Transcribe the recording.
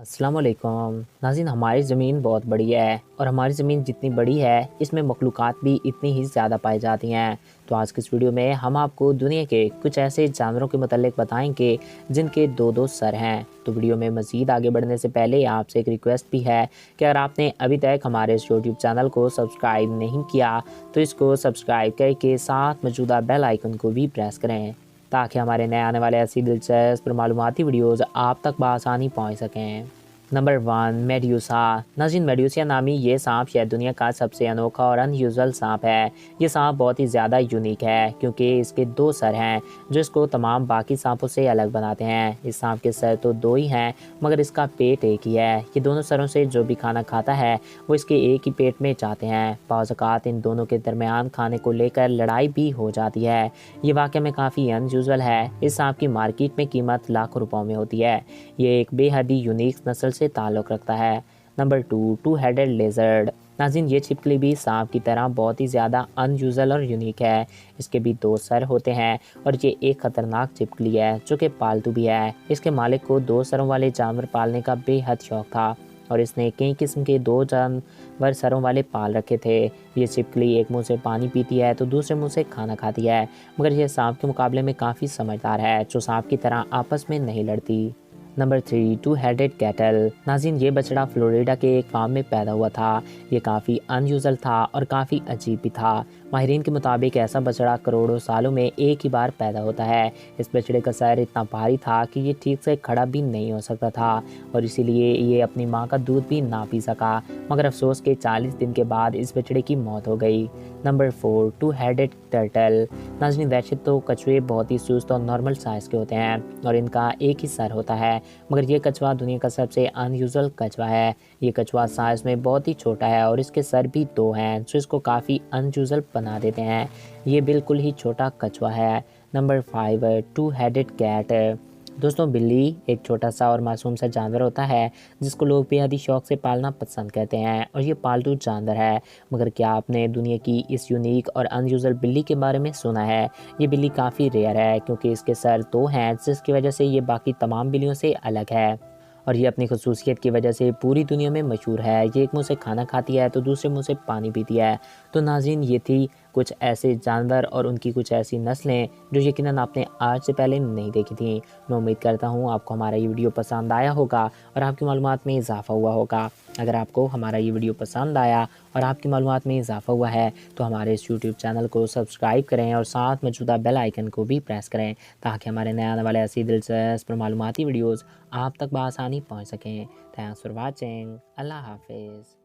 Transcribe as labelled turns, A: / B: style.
A: अस्सलाम वालेकुम नाज़रीन, हमारी ज़मीन बहुत बड़ी है और हमारी ज़मीन जितनी बड़ी है इसमें मखलूक़ात भी इतनी ही ज़्यादा पाई जाती हैं। तो आज की इस वीडियो में हम आपको दुनिया के कुछ ऐसे जानवरों के मुतालिक बताएंगे जिनके दो दो सर हैं। तो वीडियो में मज़ीद आगे बढ़ने से पहले आपसे एक रिक्वेस्ट भी है कि अगर आपने अभी तक हमारे इस यूट्यूब चैनल को सब्सक्राइब नहीं किया तो इसको सब्सक्राइब करके साथ मौजूदा बेल आइकन को भी प्रेस करें ताकि हमारे नए आने वाले ऐसी दिलचस्प और मालूमाती वीडियोज़ आप तक बआसानी पहुँच सकें। Number 1, medusa. नाज़रीन, मेड्यूसा नामी ये सांप शायद दुनिया का सबसे अनोखा और अनयूजुअल सांप है। ये सांप बहुत ही ज़्यादा यूनिक है क्योंकि इसके दो सर हैं जो इसको तमाम बाकी सांपों से अलग बनाते हैं। इस सांप के सर तो दो ही हैं मगर इसका पेट एक ही है। ये दोनों सरों से जो भी खाना खाता है वो इसके एक ही पेट में जाते हैं। बाज़ औक़ात इन दोनों के दरमियान खाने को लेकर लड़ाई भी हो जाती है। ये वाक़ई में काफ़ी अनयूजुअल है। इस सांप की मार्केट में कीमत लाखों रुपयों में होती है। ये एक बेहद ही यूनिक नस्ल से ताल्लुक़ रखता है। Number 2, two headed lizard. नाज़रीन, ये छिपकली भी सांप की तरह बहुत ही ज़्यादा अनयूजुअल और यूनिक है। इसके भी दो सर होते हैं और ये एक ख़तरनाक छिपकली है जो कि पालतू भी है। इसके मालिक को दो सरों वाले जानवर पालने का बेहद शौक़ था और इसने कई किस्म के दो जानवर सरों वाले पाल रखे थे। ये छिपकली एक मुंह से पानी पीती है तो दूसरे मुंह से खाना खाती है, मगर यह सांप के मुकाबले में काफ़ी समझदार है जो सांप की तरह आपस में नहीं लड़ती। Number 3, two headed cattle. नाज़रीन, ये बछड़ा फ्लोरिडा के एक फार्म में पैदा हुआ था। ये काफ़ी अनयूजुअल था और काफ़ी अजीब भी था। माहिरीन के मुताबिक ऐसा बछड़ा करोड़ों सालों में एक ही बार पैदा होता है। इस बछड़े का सर इतना भारी था कि ये ठीक से खड़ा भी नहीं हो सकता था और इसीलिए ये अपनी माँ का दूध भी ना पी सका, मगर अफसोस के 40 दिन के बाद इस बछड़े की मौत हो गई। Number 4, two headed turtle. नाज़रीन, वैसे तो कछुए बहुत ही सुस्त और नॉर्मल साइज़ के होते हैं और इनका एक ही सर होता है, मगर ये कछुआ दुनिया का सबसे अनयूजुअल कछुआ है। ये कछुआ साइज़ में बहुत ही छोटा है और इसके सर भी दो हैं जो इसको काफ़ी अनयूजुअल बना देते हैं। ये बिल्कुल ही छोटा कछुआ है। Number 5, two headed cat. दोस्तों, बिल्ली एक छोटा सा और मासूम सा जानवर होता है जिसको लोग बेहद ही शौक़ से पालना पसंद करते हैं और ये पालतू जानवर है। मगर क्या आपने दुनिया की इस यूनिक और अनयूजुअल बिल्ली के बारे में सुना है? ये बिल्ली काफ़ी रेयर है क्योंकि इसके सर दो हैं जिसकी वजह से ये बाकी तमाम बिल्लियों से अलग है और ये अपनी खसूसियत की वजह से पूरी दुनिया में मशहूर है। ये एक मुंह से खाना खाती है तो दूसरे मुंह से पानी पीती है। तो नाज़रीन, ये थी कुछ ऐसे जानवर और उनकी कुछ ऐसी नस्लें जो यकीनन आपने आज से पहले नहीं देखी थी। मैं उम्मीद करता हूँ आपको हमारा ये वीडियो पसंद आया होगा और आपकी मालूमात में इजाफ़ा हुआ होगा। अगर आपको हमारा ये वीडियो पसंद आया और आपकी मालूमात में इजाफ़ा हुआ है तो हमारे इस यूट्यूब चैनल को सब्सक्राइब करें और साथ मौजूदा बेल आइकन को भी प्रेस करें ताकि हमारे नए आने वाले ऐसी दिलचस्प और मालूमाती वीडियोज़ आप तक बआसानी पहुँच सकें। Thanks for watching. अल्लाह हाफिज़।